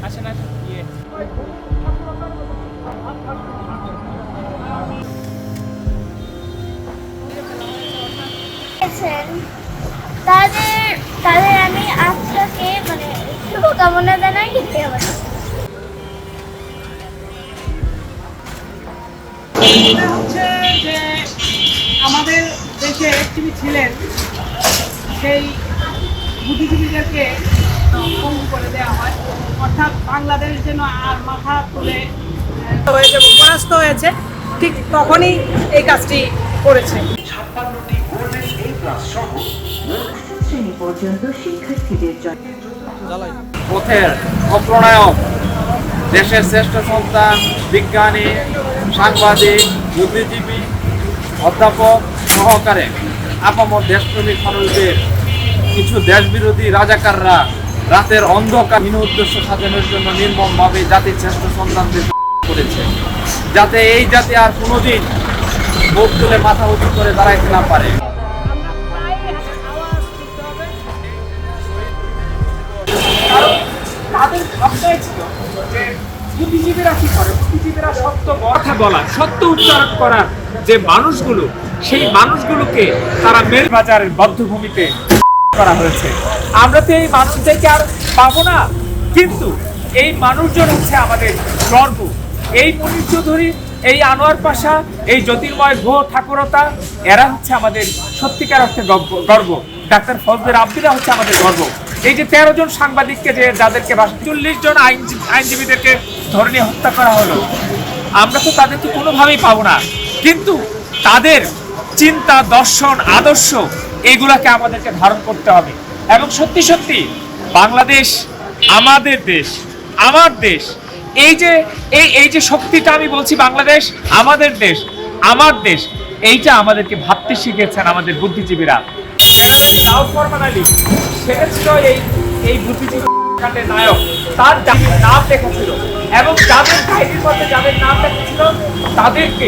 আসেন আসেন ইয়ে আছেন, তাদের তাদের আমি আপনাকে মানে শুভকামনা জানাই। হচ্ছে যে আমাদের দেশে যিনি ছিলেন সেই বুদ্ধিজীবীদেরকে পঙ্গু করে দেওয়া হয়, অর্থাৎ বাংলাদেশ যেন আর মাথা তুলে হয়েছে, পরাস্ত হয়েছে, ঠিক তখনই এই কাজটি করেছে। 56টি গোল্ডেন এ প্লাস সহ শ্রেণী পর্যন্ত শিক্ষার্থীদের জন্য পথের অপ্রণায়ক, দেশের শ্রেষ্ঠ সন্তান, বিজ্ঞানী, সাংবাদিক, বুদ্ধিজীবী, অধ্যাপক সহকারে আপামর দেশপ্রেমিক মানুষদের কিছু দেশবিরোধী রাজাকাররা রাতের অন্ধকার হীন উদ্দেশ্য সাজানোর জন্য নির্মমভাবে জাতির শ্রেষ্ঠ সন্তানদের করেছে, যাতে এই জাতি আর কোনোদিন মুখ তুলে মাথা উঁচু করে দাঁড়াইতে না পারে। তাদের ভাবনাই ছিল যে বুদ্ধিজীবীরা কি করে, বুদ্ধিজীবীরা সত্য কথা বলা, সত্য উচ্চারণ করার যে মানুষগুলো, সেই মানুষগুলোকে তারা মেল বাজারের বদ্ধভূমিতে করা হয়েছে। আমরা তো এই মানুষদেরকে আর পাবো না, কিন্তু এই মানুষজন হচ্ছে আমাদের গর্ব। এই মনীষ চৌধুরী, এই আনোয়ার পাশা, এই জ্যোতির্ময় গুহ ঠাকুরতা, এরা হচ্ছে আমাদের সত্যিকার অর্থে গর্ব। ডাক্তার ফজলের আব্দুল্লাহ হচ্ছে আমাদের গর্ব। এই যে 13 জন সাংবাদিককে যাদেরকে 40 জন আইনজীবীদেরকে ধরে নিয়ে হত্যা করা হলো, আমরা তো তাদেরকে কোনোভাবেই পাবো না, কিন্তু তাদের চিন্তা, দর্শন, আদর্শ এগুলাকে আমাদেরকে ধারণ করতে হবে। এবং সত্যি সত্যি বাংলাদেশ আমাদের দেশ, আমার দেশ। এই যে শক্তিটা আমি বলছি, বাংলাদেশ আমাদের দেশ, আমার দেশ, এইটা আমাদেরকে ভাবতে শিখেছেন আমাদের বুদ্ধিজীবীরা। দাউদ ফরমান আলী, সেটা ছিল এই বুদ্ধিজীবী কাণ্ডের নায়ক। তার নাম লেখা ছিল, এবং যাদের ডায়েরির মধ্যে যাদের নাম লেখা ছিল তাদেরকে